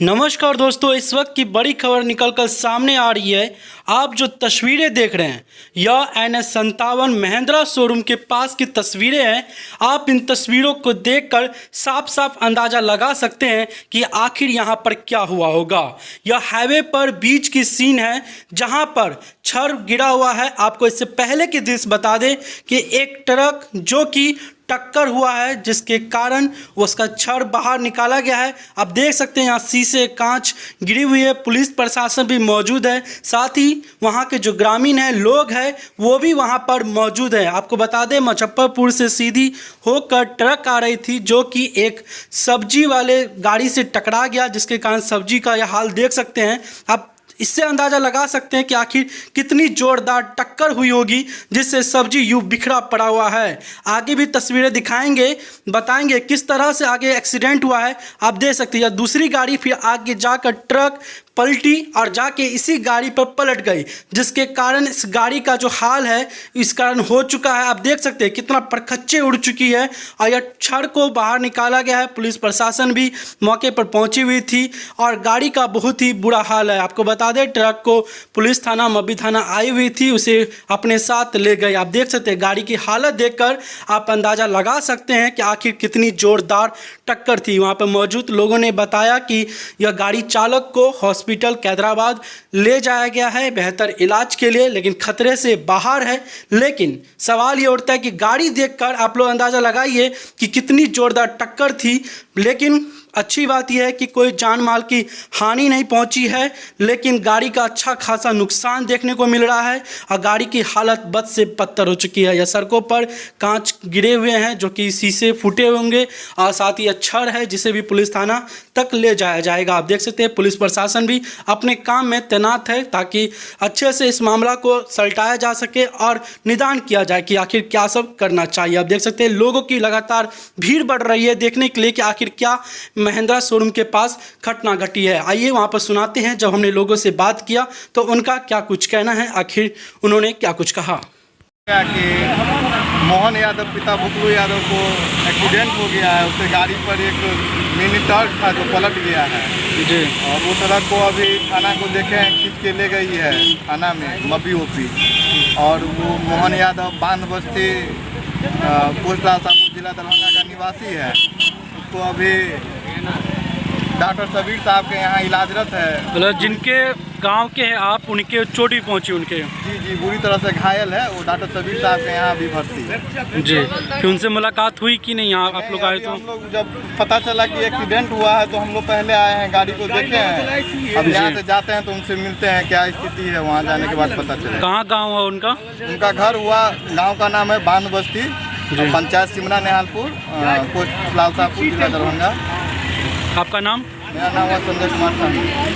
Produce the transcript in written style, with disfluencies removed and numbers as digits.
नमस्कार दोस्तों, इस वक्त की बड़ी खबर निकलकर सामने आ रही है। आप जो तस्वीरें देख रहे हैं यह NS57 महिंद्रा शोरूम के पास की तस्वीरें हैं। आप इन तस्वीरों को देखकर साफ साफ अंदाज़ा लगा सकते हैं कि आखिर यहां पर क्या हुआ होगा। यह हाईवे पर बीच की सीन है जहां पर छड़ गिरा हुआ है। आपको इससे पहले की दृश्य बता दें कि एक ट्रक जो कि टक्कर हुआ है जिसके कारण उसका छड़ बाहर निकाला गया है। आप देख सकते हैं यहाँ शीशे कांच गिरी हुई है। पुलिस प्रशासन भी मौजूद है, साथ ही वहाँ के जो ग्रामीण हैं लोग हैं वो भी वहाँ पर मौजूद है। आपको बता दें मुजफ्फरपुर से सीधी होकर ट्रक आ रही थी जो कि एक सब्जी वाले गाड़ी से टकरा गया, जिसके कारण सब्जी का यह हाल देख सकते हैं। आप इससे अंदाज़ा लगा सकते हैं कि आखिर कितनी जोरदार टक्कर हुई होगी जिससे सब्जी यूं बिखरा पड़ा हुआ है। आगे भी तस्वीरें दिखाएंगे, बताएंगे किस तरह से आगे एक्सीडेंट हुआ है। आप देख सकते हैं दूसरी गाड़ी फिर आगे जाकर ट्रक पलटी और जाके इसी गाड़ी पर पलट गई, जिसके कारण इस गाड़ी का जो हाल है इस कारण हो चुका है। आप देख सकते हैं कितना परखच्चे उड़ चुकी है और यह छड़ को बाहर निकाला गया है। पुलिस प्रशासन भी मौके पर पहुंची हुई थी और गाड़ी का बहुत ही बुरा हाल है। आपको बता दें ट्रक को पुलिस थाना मब्बी थाना आई हुई थी, उसे अपने साथ ले गए। आप देख सकते हैं गाड़ी की हालत देखकर आप अंदाज़ा लगा सकते हैं कि आखिर कितनी जोरदार टक्कर थी। वहाँ पर मौजूद लोगों ने बताया कि यह गाड़ी चालक को हॉस्पिटल कैदराबाद ले जाया गया है बेहतर इलाज के लिए, लेकिन खतरे से बाहर है। लेकिन सवाल ये उठता है कि गाड़ी देखकर आप लोग अंदाज़ा लगाइए कि कितनी जोरदार टक्कर थी। लेकिन अच्छी बात यह है कि कोई जान माल की हानि नहीं पहुंची है, लेकिन गाड़ी का अच्छा खासा नुकसान देखने को मिल रहा है और गाड़ी की हालत बद से बदतर हो चुकी है। यह सड़कों पर कांच गिरे हुए हैं जो कि शीशे फूटे होंगे और साथ ही छड़ है जिसे भी पुलिस थाना तक ले जाया जाएगा। आप देख सकते हैं पुलिस प्रशासन भी अपने काम में तैनात है ताकि अच्छे से इस मामला को सलटाया जा सके और निदान किया जाए कि आखिर क्या सब करना चाहिए। आप देख सकते हैं लोगों की लगातार भीड़ बढ़ रही है देखने के लिए कि आखिर क्या महिंद्रा शोरूम के पास घटना घटी है। आइए वहां पर सुनाते हैं जब हमने लोगों से बात किया तो उनका क्या कुछ कहना है, आखिर उन्होंने क्या कुछ कहा। कि मोहन यादव पिता भुकलू यादव को एक्सीडेंट हो गया है। उससे गाड़ी पर एक मिनी ट्रक था जो पलट गया है जी, और वो ट्रक को अभी थाना को देखे हैं, खींच के ले गई है थाना में मब्बी ओपी। और वो मोहन यादव बांध बस्ती पोस्ट लालसापुर जिला दरभंगा का निवासी है। उसको अभी डॉक्टर सबीर साहब के यहाँ इलाजरत है। मतलब जिनके गांव के हैं आप, उनके चोट भी पहुंची उनके? जी बुरी तरह से घायल है। वो डॉक्टर सबीर साहब के यहाँ भी भर्ती है। जी, कि उनसे मुलाकात हुई कि नहीं? यहाँ आप लोग आए तो हम लोग जब पता चला कि एक्सीडेंट हुआ है तो हम लोग पहले आए हैं, गाड़ी को देखे हैं। अब यहाँ से जाते हैं तो उनसे मिलते हैं, क्या स्थिति है। वहाँ जाने के बाद पता चला। कहाँ गाँव है उनका? उनका घर हुआ गाँव का नाम है बांध बस्ती, पंचायत सिमरा नेहालपुर, पोस्ट लालसापुर जिला दरभंगा। आपका नाम? मेरा नाम है संजय कुमार साहनी।